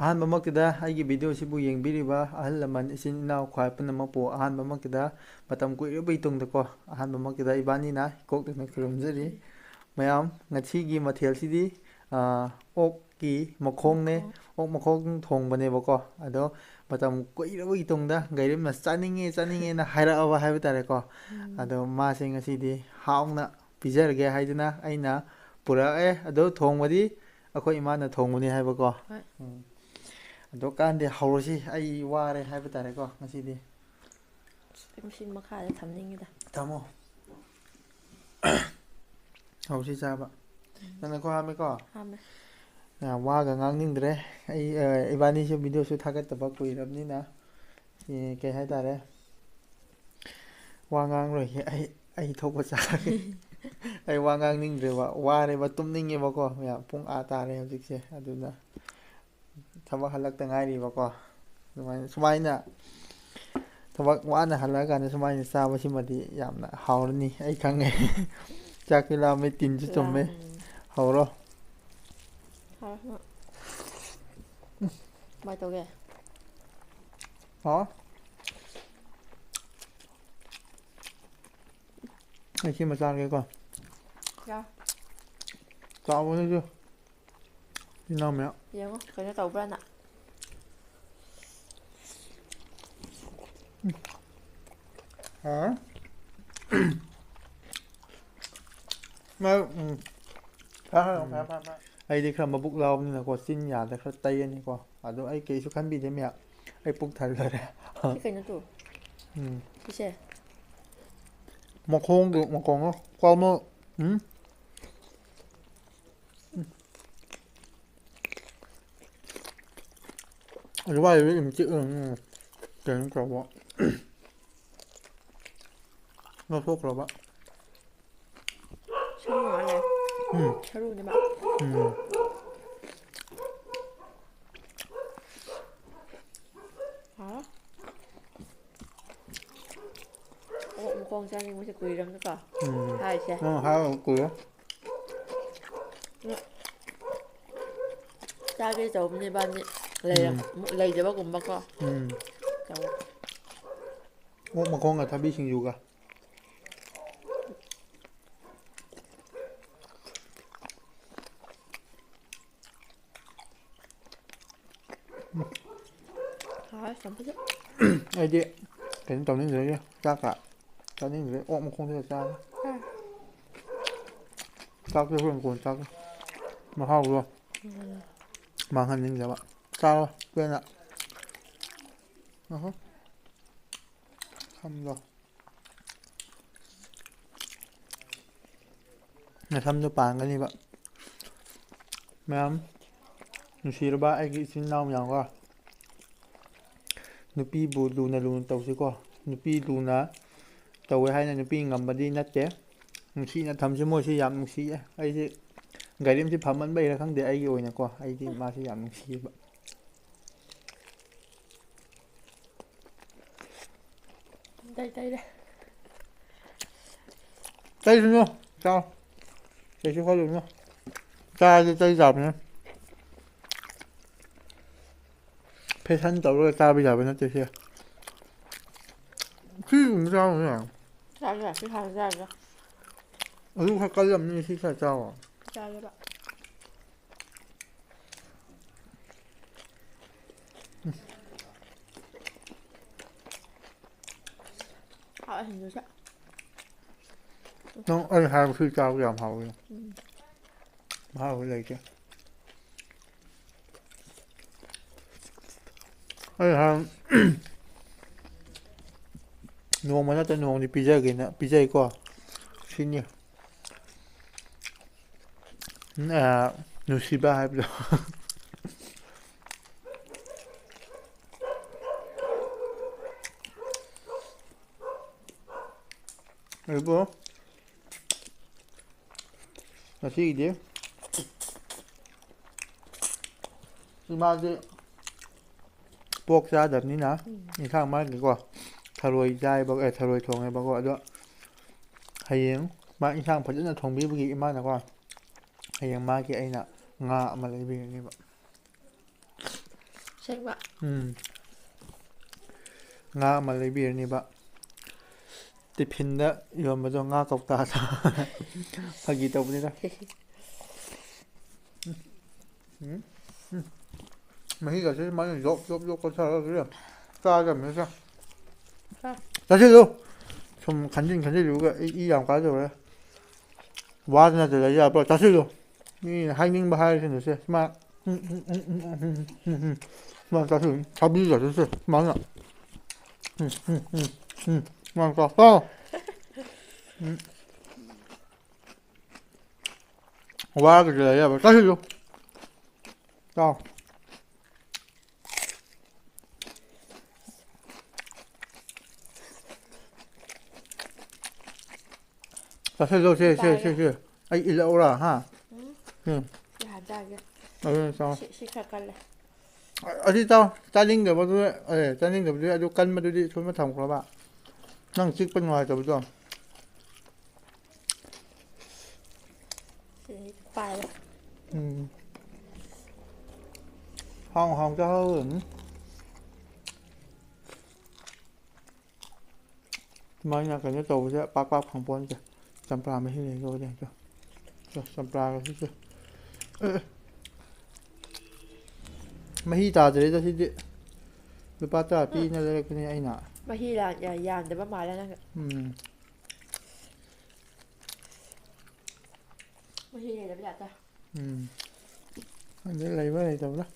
ꯑꯍꯥꯟꯕꯃꯛꯇꯗ ꯑꯩꯒꯤ ꯚꯤꯗꯤꯑꯣꯁꯤꯕꯨ ꯌꯦꯡꯕꯤꯔꯤꯕ ꯑꯍꯜ ꯂꯃꯟ ꯏꯆꯤꯟ ꯏꯅꯥꯎ ꯈ꯭ꯋꯥꯏ ꯄꯨꯝꯅꯃꯛꯄꯨ ꯑꯍꯥꯟꯕꯃꯛꯇꯗ ꯃꯇꯝ ꯀꯨꯏꯔꯕꯒꯤ ꯇꯨꯡꯗꯀꯣ ꯑꯍꯥꯟꯕꯃꯛꯇꯗ ꯏꯕꯥꯅꯤꯅ ꯏꯀꯣꯛꯇꯨꯅ ꯈꯨꯔꯨꯝꯖꯔꯤ ꯃꯌꯥꯝ ꯉꯁꯤꯒꯤ ꯃꯊꯦꯜꯁꯤꯗꯤ ꯑꯣꯛꯀꯤ ꯃꯈꯣꯡꯅꯦ ꯃꯈꯣꯡ ꯑꯣꯛ ꯃꯈꯣꯡ ꯊꯣꯡꯕꯅꯦꯕꯀꯣ ꯑꯗꯣ ꯃꯇꯝ ꯀꯨꯏꯔꯕꯒꯤ ꯇꯨꯡꯗ ꯒꯩꯔꯤꯝꯅ ꯆꯥꯅꯤꯡꯉꯦ ꯆꯥꯅꯤꯡꯉꯦꯅ ꯍꯥꯏꯔꯛꯑꯕ ꯍꯥꯏꯕ ꯇꯥꯔꯦꯀꯣ ꯑꯗꯣ ꯃꯥꯁꯦ ꯉꯁꯤꯗꯤ ꯍꯥꯎꯅ ꯄꯤꯖꯔꯒꯦ ꯍꯥꯏꯗꯨꯅ ꯑꯩꯅ ꯄꯨꯔꯛꯑꯦ ꯑꯗꯣ ꯊꯣꯡꯕꯗꯤ ꯑꯩꯈꯣꯏ ꯏꯃꯥꯅ ꯊꯣꯡꯕꯅꯤ ꯍꯥꯏꯕꯀꯣ ꯍꯣꯏ ꯑꯗꯣ ꯀꯥꯟꯗꯤ ꯍꯧꯔꯁꯤ ꯑꯩ ꯋꯥꯔꯦ ꯍꯥꯏꯕ ꯇꯥꯔꯦꯀꯣ ꯉꯁꯤꯗꯤ ꯁꯤ ꯃꯈꯥꯗ ꯊꯝꯅꯤꯡꯉꯤꯗ ꯊꯝꯃꯣ ꯍꯧꯁꯤ ꯆꯥꯕ ꯅꯪꯅꯈꯣ ꯍꯥꯝꯃꯦꯀꯣ ꯍꯥꯝꯃꯦ ꯌꯥꯝ ꯋꯥꯒ ꯉꯥꯡꯅꯤꯡꯗ꯭ꯔꯦ ꯑꯩ ꯏꯕꯥꯅꯤꯁꯨ ꯚꯤꯗꯤꯑꯣꯁꯨ ꯊꯥꯒꯠꯇꯕ ꯀꯨꯏꯔꯕꯅꯤꯅ ꯀꯩ ꯍꯥꯏꯇꯥꯔꯦ ꯋꯥ ꯉꯥꯡꯂꯣꯏꯒꯦ ꯑꯩ ꯊꯣꯛꯄ ꯆꯥꯔꯒꯦ ꯑꯩ ꯋꯥ ꯉꯥꯡꯅꯤꯡꯗ꯭ꯔꯦꯕ ꯋꯥꯔꯦꯕ ꯇꯨꯝꯅꯤꯡꯉꯦꯕꯀꯣ ꯃꯌꯥꯝ ꯄꯨꯡ ꯇꯥꯔꯦ ꯍꯧꯖꯤꯛꯁꯦ ꯑꯗꯨꯅ ꯊꯕꯛ ꯍꯜꯂꯛꯇ ꯉꯥꯏꯔꯤꯕꯀꯣ ꯁꯨꯃꯥꯏꯅ ꯊꯕꯛ ꯋꯥꯅ ꯍꯜꯂꯛꯑꯀꯥꯟꯗ ꯁꯨꯃꯥꯏꯅ ꯆꯥꯕꯁꯤꯃꯗꯤ ꯌꯥꯝꯅ ꯍꯥꯎꯔꯅꯤ ꯑꯩ ꯈꯪꯉꯦ ꯆꯥꯛꯁꯨ ꯂꯥꯝꯃꯦ ꯇꯤꯟꯁꯨ ꯆꯨꯝꯃꯦ ꯍꯧꯔꯣ ꯀꯃꯥꯏꯅ ꯇꯧꯒꯦ ꯍꯥꯎ ꯑꯩ ꯁꯤꯃ ꯆꯥꯒꯦꯀꯣ ꯆꯥꯎ ꯆꯥꯎꯕꯅꯤꯁꯨ ꯏꯅꯥꯎ ꯃꯌꯥꯝ ꯌꯦꯡꯉꯣ ꯀꯩꯅꯣ ꯇꯧꯕ꯭ꯔꯅ ꯍꯥ ꯑꯩꯗꯤ ꯈꯔ ꯃꯕꯨꯛ ꯂꯥꯎꯕꯅꯤꯅꯀꯣ ꯆꯤꯟ ꯌꯥꯗ ꯈꯔ ꯇꯩꯔꯅꯤꯀꯣ ꯑꯗꯣ ꯑꯩ ꯀꯩꯁꯨ ꯈꯟꯕꯤꯗꯦ ꯃꯌꯥꯝ ꯑꯩ ꯄꯨꯛ ꯊꯟꯈꯔꯦ ꯁꯤ ꯀꯩꯅꯣ ꯇꯨ ꯎꯝ ꯁꯤꯁꯦ ꯃꯈꯣꯡꯗꯨ ꯃꯈꯣꯡꯉ ꯀꯥꯎꯃꯣ ꯎꯝ ꯑꯗꯨꯋꯥꯏꯗ ꯑꯗꯨꯝ ꯆꯤꯛꯑ ꯀꯩꯅꯣ ꯇꯧꯕ ꯂꯧꯊꯣꯛꯈ꯭ꯔꯕ ꯁꯔꯨ ꯉꯥꯛ ꯂꯩ ꯎꯝ ꯁꯔꯨꯅꯦꯕ ꯎꯝ ꯍꯥꯎ ꯑꯣꯛ ꯃꯈꯣꯡ ꯆꯥꯅꯤꯡꯕꯁꯦ ꯀꯨꯏꯔꯕꯅꯤꯀꯣ ꯍꯥꯏꯁꯦ ꯍꯥꯏꯕ ꯀꯨꯏꯔꯦ ꯆꯥꯒꯦ ꯇꯧꯕꯅꯦ ꯏꯕꯥꯅꯤ ꯎꯝ ꯂꯩꯇꯕꯒꯨꯝꯕꯀꯣ ꯎꯝ ꯇꯧꯕ ꯑꯣꯛ ꯃꯈꯣꯡꯒ ꯊꯕꯤ ꯁꯤꯡꯖꯨꯒ ꯍꯥꯎꯋꯦ ꯆꯝꯐꯨꯠꯁꯨ ꯑꯩꯗꯤ ꯀꯩꯅꯣ ꯇꯧꯅꯤꯡꯗ꯭ꯔꯦ ꯆꯥꯛꯀ ꯆꯥꯅꯤꯡꯗ꯭ꯔꯦ ꯑꯣꯛ ꯃꯈꯣꯡꯗꯨ ꯆꯥꯔꯦ ꯆꯥꯛꯇꯣ ꯍꯣꯔꯦꯟ ꯀꯣꯟꯅ ꯆꯥꯒꯦ ꯃꯍꯥꯎꯗꯣ ꯃꯥꯡꯍꯟꯅꯤꯡꯗꯕ ꯆꯥꯔꯣ ꯄꯦꯟꯅ ꯁꯝꯗꯣ ꯅꯁꯝꯗꯣ ꯄꯥꯟꯒꯅꯤꯕ ꯃꯌꯥꯝ ꯅꯨꯡꯁꯤꯔꯕ ꯑꯩꯒꯤ ꯏꯆꯤꯟ ꯏꯅꯥꯎ ꯃꯌꯥꯝꯀꯣ ꯅꯨꯄꯤꯕꯨ ꯂꯨꯅ ꯂꯨꯅ ꯇꯧꯁꯤꯀꯣ ꯅꯨꯄꯤ ꯂꯨꯅ ꯇꯧꯋꯦ ꯍꯥꯏꯅ ꯅꯨꯄꯤ ꯉꯝꯕꯗꯤ ꯅꯠꯇꯦ ꯅꯨꯡꯁꯤꯅ ꯊꯝꯁꯤ ꯃꯣꯏꯁꯤ ꯌꯥꯝ ꯅꯨꯡꯁꯤꯌꯦ ꯑꯩꯁꯦ ꯒꯥꯔꯤꯝꯁꯤ ꯐꯝꯃꯟꯕꯩꯔꯥ ꯈꯪꯗꯦ ꯑꯩꯒꯤ ꯑꯣꯏꯅꯀꯣ ꯑꯩꯗꯤ ꯃꯥꯁꯤ ꯌꯥꯝ ꯅꯨꯡꯁꯤꯌꯦꯕ ꯇꯩꯔꯦ ꯇꯩꯁꯅꯨ ꯆꯥꯎ ꯀꯩꯁꯨ ꯈꯜꯂꯨꯅꯨ ꯆꯥꯔꯗꯤ ꯇꯩ ꯇꯥꯕꯅꯤ ꯐꯦꯁꯟ ꯇꯧꯔꯒ ꯆꯥꯕ ꯌꯥꯕ ꯅꯠꯇꯦ ꯁꯦ ꯁꯤ ꯆꯥꯎꯅꯦ ꯆꯥꯒꯦꯔꯥ ꯁꯤ ꯍꯥꯟꯅ ꯆꯥꯒꯦꯔꯥ ꯑꯗꯨ ꯈꯔ ꯀꯜꯂꯝꯅꯤ ꯁꯤ ꯈꯔ ꯆꯥꯎꯑꯣ ꯆꯥꯒꯦꯕ ꯍꯥꯎꯋꯦ ꯁꯤꯡꯖꯨꯁꯦ ꯅꯪ ꯑꯩ ꯍꯥꯏꯕꯁꯤ ꯆꯥꯕ ꯌꯥꯝ ꯍꯥꯎꯋꯤ ꯎꯝ ꯃꯍꯥꯎꯗꯤ ꯂꯩꯇꯦ ꯑꯩ ꯅꯣꯡꯃ ꯅꯠꯇ ꯅꯣꯡꯃꯗꯤ ꯄꯤꯖꯒꯦꯅ ꯄꯤꯖꯩꯀꯣ ꯁꯤꯅꯤ ꯅꯨꯡꯁꯤꯕ ꯍꯥꯏꯕꯗꯣ ꯑꯗꯨꯕꯨ ꯉꯁꯤꯒꯤꯗꯤ ꯏꯃꯥꯗꯤ ꯄꯣꯛ ꯆꯥꯗꯕꯅꯤꯅ ꯏꯟꯁꯥꯡ ꯃꯥꯒꯤꯀꯣ ꯊꯔꯣꯏ ꯆꯥꯏꯕ ꯊꯔꯣꯏ ꯊꯣꯡꯉꯦꯕꯀꯣ ꯑꯗꯣ ꯍꯌꯦꯡ ꯃꯥ ꯏꯟꯁꯥꯡ ꯐꯖꯅ ꯊꯣꯡꯕꯤꯕꯒꯤ ꯏꯃꯥꯅꯀꯣ ꯍꯌꯦꯡ ꯃꯥꯒꯤ ꯑꯩꯅ ꯉꯥ ꯑꯃ ꯂꯩꯕꯤꯒꯅꯦꯕ ꯁꯦꯡꯕ ꯉꯥ ꯑꯃ ꯂꯩꯕꯤꯔꯅꯤꯕ ꯇꯤꯐꯤꯟꯗ ꯌꯣꯟꯕꯗꯣ ꯉꯥ ꯀꯧꯇꯥꯗ ꯐꯥꯒꯤ ꯇꯧꯕꯅꯤꯗ ꯃꯍꯤꯒꯁꯦ ꯁꯨꯃꯥꯏꯅ ꯖꯣꯞ ꯖꯣꯞ ꯖꯣꯞ ꯀꯣꯠꯊꯔꯒ ꯆꯥꯒꯗꯕꯅꯤ ꯆꯥꯁꯤꯜꯂꯨ ꯁꯨꯝ ꯈꯟꯖꯤꯜꯂꯨꯒ ꯑꯩ ꯏ ꯌꯥꯝ ꯀꯥꯖꯧꯔꯦ ꯋꯥꯗꯅ ꯂꯩ ꯌꯥꯕ꯭ꯔꯣ ꯆꯥꯁꯤꯜꯂꯨ ꯃꯤꯅ ꯍꯥꯏꯅꯤꯡꯕ ꯍꯥꯏꯔꯤꯁꯤꯡꯗꯨꯁꯦ ꯁꯨꯃꯥꯏꯅ ꯁꯨꯃꯥꯏꯅ ꯆꯥꯁꯤꯜꯂꯨ ꯊꯥꯕꯤꯒꯗꯣꯏꯁꯦ ꯁꯨꯃꯥꯏꯅ ꯁꯨꯃꯥꯏꯅ ꯆꯥꯎ 와그래 야 따시죠 자 따시죠 시 아이 일로 오라 하 한자게 자 시작할래 어디 자 짜증내봐도 짜증내봐도 아주 깐마들이 손만 담고 봐 난 찍은 거 하자 보죠 ไปแล้ว ห้องจะหึงมาอย่างกันจะโตจะปักของปนจะจำปลาไม่ใช่เลยก็ได้จะจำปลาก็ที่จะไม่ฮีตาจะได้จะที่จะหรือป้าตาปีนั่นเลยก็นี่ไอ้หน่า มาที่ร้านยานแต่ว่ามาแล้วนะมาที่ไหนจะไปจัดจ้ะอันนี้อะไรวะอะไรตัวละ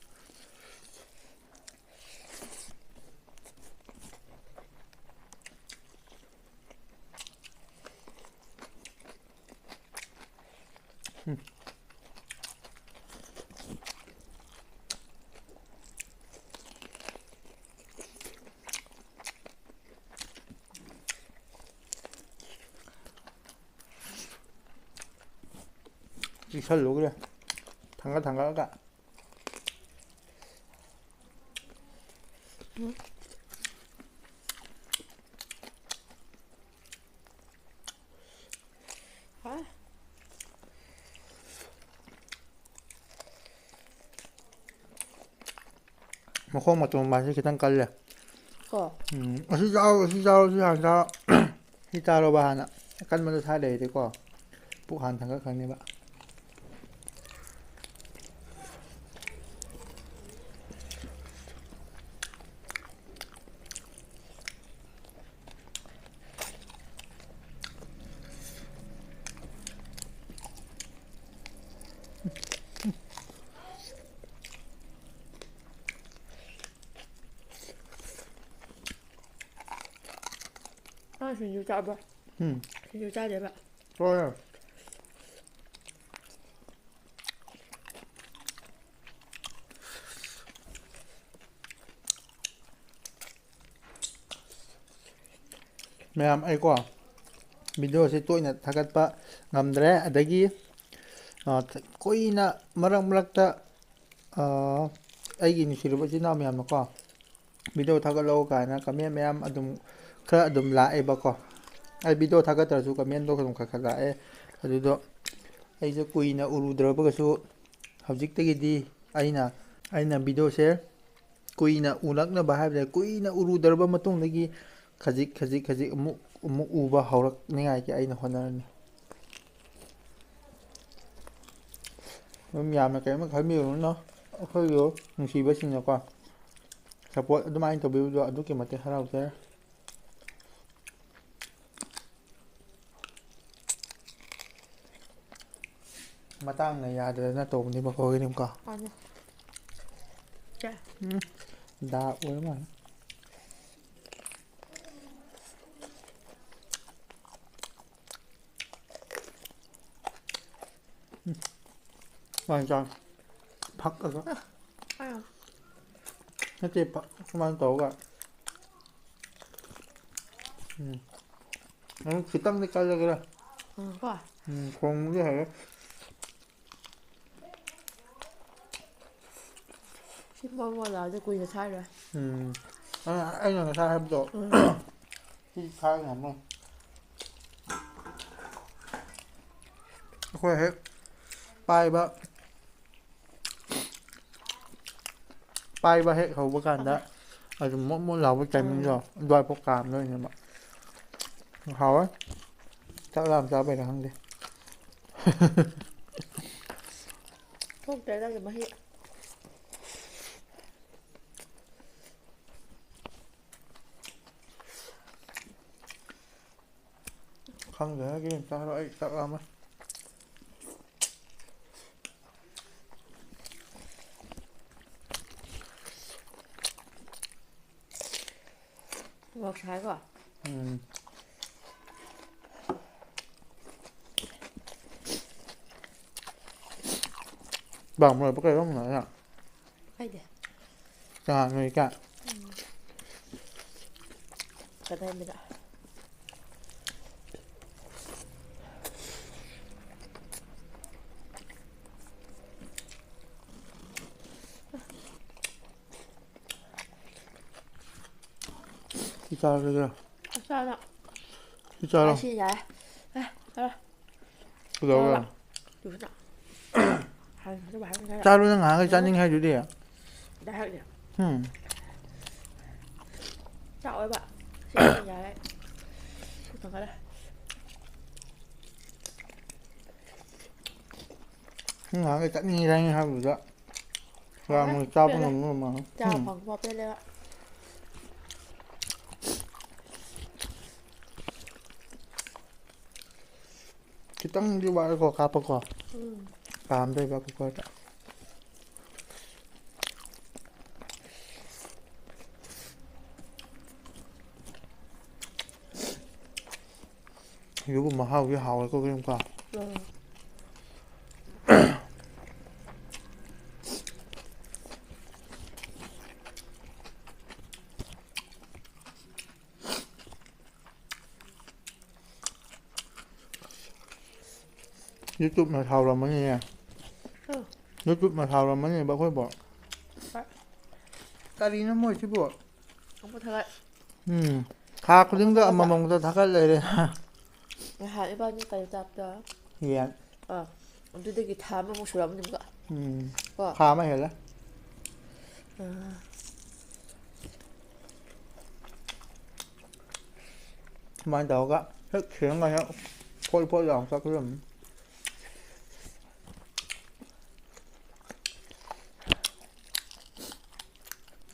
이 살로 그래 담가가 mà không mà tụi mày sẽ tăng cân liền 시자로 시자로 봐 하나 cân mà tôi thay để có bụng hàn thằng các kháng này bạn 신주 짜봐 신주 짜대봐 좋아요 ꯃꯌꯥꯝ ꯑꯩꯀꯣ ꯚꯤꯗꯤꯑꯣꯁꯤ ꯇꯣꯏꯅ ꯊꯥꯒꯠꯄ ꯉꯝꯗ꯭ꯔꯦ ꯑꯗꯒꯤ ꯀꯨꯏꯅ ꯃꯔꯛꯇ ꯑꯩꯒꯤ ꯅꯨꯡꯁꯤꯔꯨꯕ ꯏꯆꯤꯜ ꯏꯅꯥꯎ ꯃꯌꯥꯝꯅꯀꯣ ꯚꯤꯗꯤꯑꯣ ꯊꯥꯒꯠꯂꯛꯎ ꯀꯥꯏꯅ ꯀꯃꯦꯟ ꯃꯌꯥꯝ ꯑꯗꯨꯝ ꯈꯔ ꯑꯗꯨꯝ ꯂꯥꯛꯑꯦꯕꯀꯣ ꯑꯩ ꯚꯤꯗꯤꯑꯣ ꯊꯥꯒꯠꯇ꯭ꯔꯁꯨ ꯀꯃꯦꯟꯗꯣ ꯑꯗꯨꯝ ꯈꯔ ꯂꯥꯛꯑꯦ ꯑꯗꯨꯗꯣ ꯑꯩꯁꯨ ꯀꯨꯏꯅ ꯎꯔꯨꯗ꯭ꯔꯕꯒꯁꯨ ꯍꯧꯖꯤꯛꯇꯒꯤꯗꯤ ꯑꯩꯅ ꯚꯤꯗꯤꯑꯣꯁꯦ ꯀꯨꯏꯅ ꯎꯔꯛꯅꯕ ꯍꯥꯏꯕꯗ ꯀꯨꯏꯅ ꯎꯔꯨꯗ꯭ꯔꯕ ꯃꯇꯨꯡꯗꯒꯤ ꯈꯖꯤꯛ ꯑꯃꯨꯛ ꯎꯕ ꯍꯧꯔꯛꯅꯤꯉꯥꯏꯒꯤ ꯑꯩꯅ ꯍꯣꯠꯅꯔꯅꯤ ꯑꯗꯨꯝ ꯌꯥꯝꯅ ꯀꯔꯤꯝꯇ ꯈꯟꯕꯤꯔꯨꯅꯨ ꯑꯩꯈꯣꯏꯒꯤ ꯅꯨꯡꯁꯤꯕꯁꯤꯡꯅꯀꯣ ꯁꯞꯄꯣꯔꯠ ꯑꯗꯨꯃꯥꯏꯅ ꯇꯧꯕꯤꯕꯗꯣ ꯑꯗꯨꯛꯀꯤ ꯃꯇꯤꯛ ꯍꯔꯥꯎꯖꯔꯦ ꯃꯇꯥꯡꯅ ꯌꯥꯗꯗꯅ ꯇꯧꯕꯅꯦꯕꯀꯣ ꯑꯩꯈꯣꯏꯒꯤꯗꯤꯀꯣ ꯗꯥ ꯑꯣꯏꯔ ꯃꯥꯜꯂꯦ 완전 바꿔서 했지 그만 떠가 그 깔려 그래 봐 공부 해 신방만 아주 구이가 살아 anh sao em độ khi khai làm không khoe hết bay bác ꯄꯥꯏꯕ ꯍꯦꯛ ꯍꯧꯕ ꯀꯥꯟꯗ ꯑꯗꯨꯝ ꯃꯣꯠ ꯃꯣꯠ ꯂꯥꯎꯕ ꯇꯥꯏꯃꯤꯡꯗꯣ ꯑꯗꯨꯋꯥꯏꯐꯥꯎ ꯀꯥꯝꯗꯣꯏꯅꯦꯕ ꯍꯥꯎꯋꯦ ꯆꯥꯛ ꯂꯥꯝ ꯆꯥꯕꯩꯔ ꯈꯪꯗꯦ ꯊꯣꯛꯇ꯭ꯔꯦ ꯅꯪꯒꯤ ꯃꯍꯤ ꯈꯪꯗꯦ ꯒꯦꯝ ꯆꯥꯔꯣ ꯑꯩ ꯆꯥꯛ ꯂꯥꯝꯃꯦ ngọt thái quá. Bỏng rồi, bắt đầu không nói à? Hay đi. Cả người cả. Cái đây mình đã. Thì sao rồi? Sao nào? Thì sao Ai đâu? xin vậy? Ê, đâu? Đâu rồi? Đủ nào? Hai cái bạn cái. Sao luôn hả? Cái chăn nhưng hay đứa đi à? Đã hết rồi. Chào ơi bạn. Xin vậy đấy. Thằng cái đây. Nhưng mà cái chăn như thế này hay rồi đó. Làm người sao cũng làm rồi mà. Chào phòng qua bên đây ạ. Kitang di ba ko kapag ko? Pamday ba ko ta? Nếu mà hao cái hao có cái không cả. YouTube mà thầu làm mấy nha. YouTube mà thầu làm mấy nha bác khối bỏ. Ta đi nó môi chứ bộ. Không có thật. Thà có đứng đó mà mong ta thắc lại đây. Ngày hai bao nhiêu tay chặt đó. Hiện. Ông tôi đi thám mà một số lắm đừng có. Thà mà hiểu đó. Mà đâu có hết chuyện rồi nhá. Phôi lòng sao cứ làm.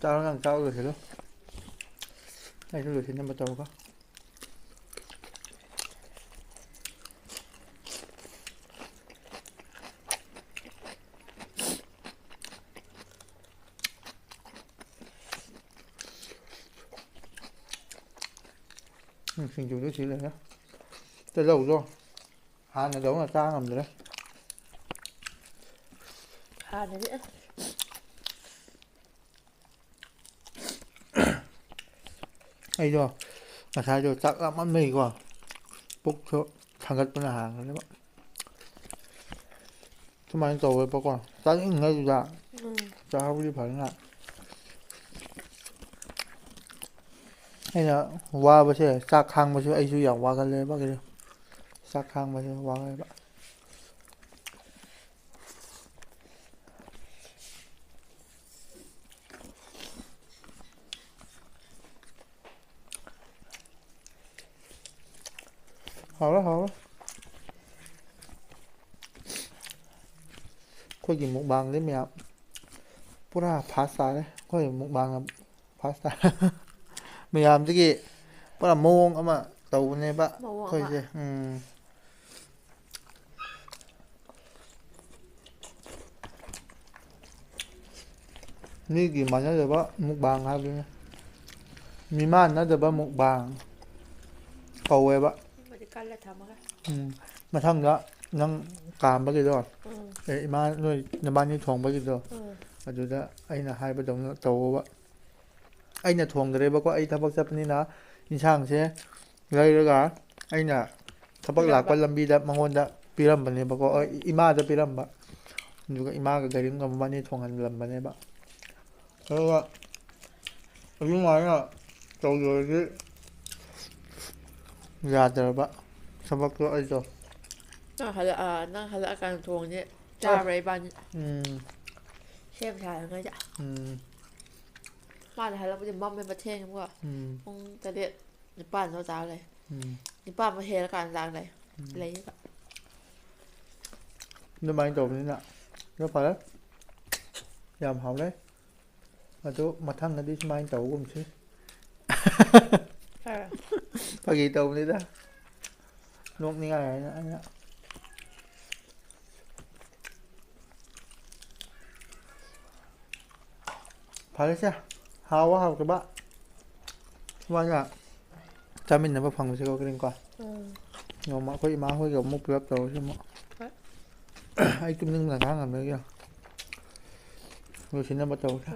Sao nó làm sao rồi thì đó. Đây rồi thì nó bắt đầu có. Xin chú chỉ là đó. Từ lâu rồi. Hà này đúng là ta làm rồi đấy. Hà này biết. Ấy rồi. Mà sao rồi chắc lắm ăn mì quá. Bốc cho thằng gật bên là hàng rồi đấy bạn. Chứ mà anh tổ với bác quả. Ta những người dù dạ. Cho không đi phải ngại. Hay là qua bác sẽ xác khang bác sẽ ấy chú dòng qua cái lên bác cái xác khang bác sẽ qua cái bạn. Hảo đó. Có gì một bằng đấy mẹ. Pura pasta đấy. Có gì một bằng là pasta. Mình làm cái gì? Pura mông mà tàu này bác. Có gì? Ni gimana coba mukbang habisnya. Gimana coba mukbang? Cầu ấy bạn. Mà thằng đó nâng càm bao giờ để mà nuôi nhà ban như thuồng bao giờ ở chỗ đó anh là hai bắt đầu tàu bạn anh là thuồng đấy bao có anh thắp bác chấp nên là in sang thế gây đó cả anh là thắp bác lạc qua làm bi đã mang hôn đã piram bạn này bao có ima đã piram bạn juga ima cái đứng ngầm ban như thuồng hành làm bạn này bạn đó bạn ở bên ngoài là tàu rồi chứ ra rồi bạn thắp bác đó rồiนั่งหันละการทวงเนี่ยจ้าอะไรบ้างเชฟชายไงจ้ะ ꯃꯥꯅ ꯍꯜꯂꯛꯄꯗꯤ ꯃꯝꯃꯦ ꯃꯊꯦꯡ ꯑꯃꯨꯛꯀ 8 9 ꯁ꯭ꯋꯥꯏ ꯆꯥ ꯂꯩ 9 ꯑꯃ ꯍꯦꯜꯂꯀꯥꯟꯗ ꯂꯥꯛ ꯂꯩꯌꯦꯕ ꯑꯗꯨꯃꯥꯏꯅ ꯇꯧꯕꯅꯤꯅ ꯑꯗꯨ ꯐꯔꯦ ꯌꯥꯝ ꯍꯥꯎꯔꯦ ꯑꯗꯨ ꯃꯊꯪꯗꯗꯤ ꯁꯨꯃꯥꯏꯅ ꯇꯧꯒꯨꯝꯁꯤ ꯐꯥꯒꯤ ꯇꯧꯕꯅꯤꯗ ꯅꯣꯛꯅꯤꯡꯉꯥꯏ ꯍꯥꯏꯅ ꯑꯩꯅ ꯐꯔꯦꯁꯦ ꯍꯥꯎꯕ ꯍꯥꯎꯇꯕ ꯁꯨꯃꯥꯏꯅ ꯆꯥꯃꯤꯟꯅꯕ ꯐꯪꯕꯁꯦ ꯀꯣ ꯅꯣꯡꯃ ꯑꯩꯈꯣꯏ ꯏꯃꯥ ꯍꯣꯏꯒ ꯑꯃꯨꯛ ꯄꯨꯂꯞ ꯇꯧꯔꯁꯤ ꯑꯃꯨꯛ ꯑꯩ ꯇꯨꯝꯅꯤꯡꯕꯅ ꯈꯥꯡ ꯉꯝꯗꯕꯒꯤ ꯂꯣꯏꯁꯤꯟꯅꯕ ꯇꯧꯁꯦ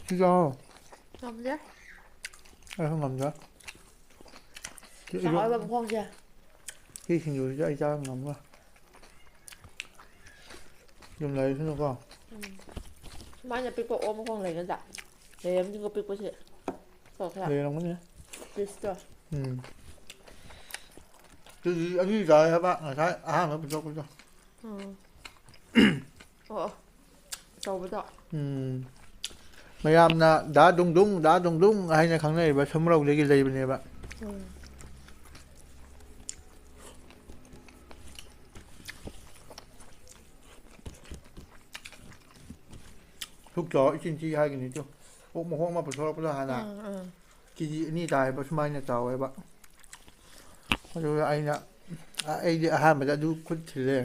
시죠. 남자? 형 남자. Sao hỏi bà một con chưa? Khi xin rồi cho ai cho ngầm quá. Dùng lại thế nào con? Mai nhà pick ôm một con này nữa dạ. Để em đi có pick gì? Có cái Đây là cái gì? Twister. Cái gì anh đi rồi hả bạn? Thấy nó bị cho. Trâu với dọ. ꯃꯌꯥꯝꯅ ꯗꯥ ꯗꯨꯡꯗꯨꯡ ꯍꯥꯏꯅ ꯈꯪꯅꯔꯤꯕ ꯁꯃꯨꯔꯧꯗꯒꯤ ꯂꯩꯕꯅꯦꯕ ꯁꯨꯛꯆꯥꯎ ꯏꯆꯤꯟꯆꯤ ꯍꯥꯏꯒꯅꯤꯗꯣ ꯑꯣꯛ ꯃꯈꯣꯡ ꯑꯃ ꯄꯨꯊꯣꯔꯛꯄꯗ ꯍꯥꯟꯅ ꯀꯦꯖꯤ 2 ꯇꯥꯏꯕ ꯁꯨꯃꯥꯏꯅ ꯆꯥꯎꯋꯦꯕ ꯑꯗꯨꯒ ꯑꯩꯗꯤ ꯑꯍꯥꯟꯕꯗ ꯑꯗꯨ ꯈꯨꯠ ꯊꯤꯜꯂꯦ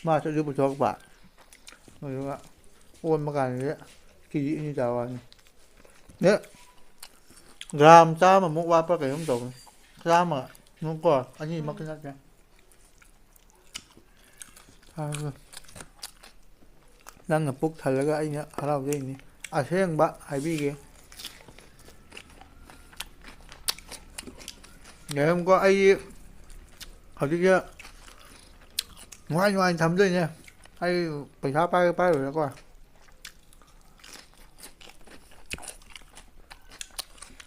ꯃꯥꯁꯨ ꯑꯗꯨ ꯄꯨꯊꯣꯔꯛꯄ ꯑꯗꯨꯒ ꯑꯣꯟꯕ ꯀꯥꯟꯗꯗꯤ ꯀꯦꯖꯤ 2 ꯇꯥꯋꯥꯅꯤ ꯅꯦ ꯒ꯭ꯔꯥꯝ 100ꯃꯨꯛ ꯋꯥꯠꯄ ꯀꯩꯅꯣꯝ ꯇꯧꯕꯅꯤ 100 ꯅꯨꯀꯣ ꯑꯅꯤꯃꯛꯀꯤ ꯅꯠꯇꯦ ꯅꯪꯅ ꯄꯨꯛ ꯊꯜꯂꯒ ꯑꯩꯅ ꯍꯔꯥꯎꯖꯩꯅꯤ ꯑꯁꯦꯡꯕ ꯍꯥꯏꯕꯤꯒꯦ ꯌꯦꯡꯉꯨꯀꯣ ꯑꯩ ꯍꯧꯖꯤꯛꯁꯦ ꯅꯨꯡꯉꯥꯏꯅ ꯊꯝꯗꯣꯏꯅꯦ ꯑꯩ ꯄꯩꯁꯥ ꯄꯥꯏꯔꯣꯏꯀꯣ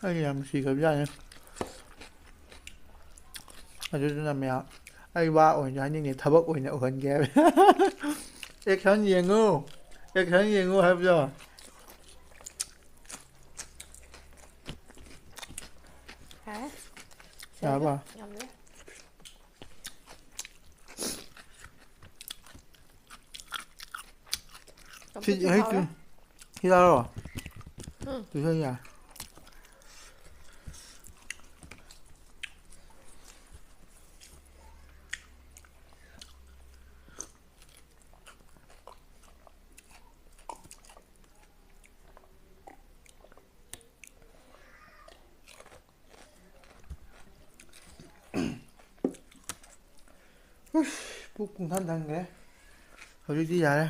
ꯑꯩ ꯌꯥꯝ ꯅꯨꯡꯁꯤꯈ꯭ꯔꯕꯖꯥꯠꯅꯤ ꯑꯗꯨꯗꯨꯅ ꯃꯌꯥꯝ ꯑꯩ ꯋꯥ ꯑꯣꯏꯅ ꯍꯥꯏꯅꯤꯡꯉꯦ ꯊꯕꯛ ꯑꯣꯏꯅ ꯎꯍꯟꯒꯦ ꯍꯥꯏꯕ ꯑꯦꯛꯁꯟ ꯌꯦꯡꯉꯨ ꯍꯥꯏꯕꯗꯣ ꯌꯥꯔꯕ ꯍꯤꯗꯥꯛꯔꯣ ꯇꯨꯁꯟ ꯌꯥꯏ ꯄꯨꯛ ꯄꯨꯡꯊꯟ ꯊꯟꯈ꯭ꯔꯦ ꯍꯧꯖꯤꯛꯇꯤ ꯌꯥꯔꯦ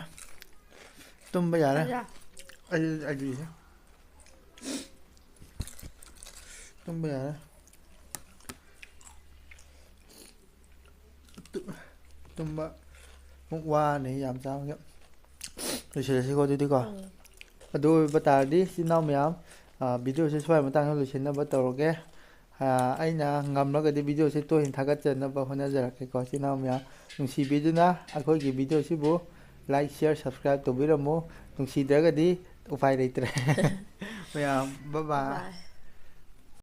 ꯇꯨꯝꯕ ꯌꯥꯔꯦ ꯑꯩꯁꯦ ꯇꯨꯝꯕ ꯌꯥꯔꯦ ꯇꯨꯝꯕ ꯑꯃꯨꯛ ꯋꯥꯅꯤ ꯌꯥꯝ ꯆꯥꯕꯒꯤ ꯂꯣꯏꯁꯤꯜꯂꯁꯤꯀꯣ ꯑꯗꯨꯗꯤꯀꯣ ꯑꯗꯨ ꯑꯣꯏꯕ ꯇꯥꯔꯗꯤ ꯏꯆꯤꯜ ꯏꯅꯥꯎ ꯃꯌꯥꯝ ꯚꯤꯗꯤꯑꯣꯁꯦ ꯁ꯭ꯋꯥꯏ ꯃꯇꯥꯡꯗ ꯂꯣꯏꯁꯤꯟꯅꯕ ꯇꯧꯔꯒꯦ ꯑꯩꯅ ꯉꯝꯂꯒꯗꯤ ꯚꯤꯗꯤꯑꯣꯁꯦ ꯇꯣꯏꯅ ꯊꯥꯒꯠꯆꯅꯕ ꯍꯣꯠꯅꯖꯔꯛꯀꯦꯀꯣ ꯏꯆꯤꯜ ꯏꯅꯥꯎ ꯃꯌꯥꯝ ꯅꯨꯡꯁꯤꯕꯤꯗꯨꯅ ꯑꯩꯈꯣꯏꯒꯤ ꯚꯤꯗꯤꯑꯣꯁꯤꯕꯨ ꯂꯥꯏꯛ ꯁꯤꯌꯔ ꯁꯕꯁꯀ꯭ꯔꯥꯏꯕ ꯇꯧꯕꯤꯔꯝꯃꯨ ꯅꯨꯡꯁꯤꯗ꯭ꯔꯒꯗꯤ ꯎꯄꯥꯏ ꯂꯩꯇ꯭ꯔꯦ ꯃꯌꯥꯝ ꯕꯥꯏ ꯕꯥꯏ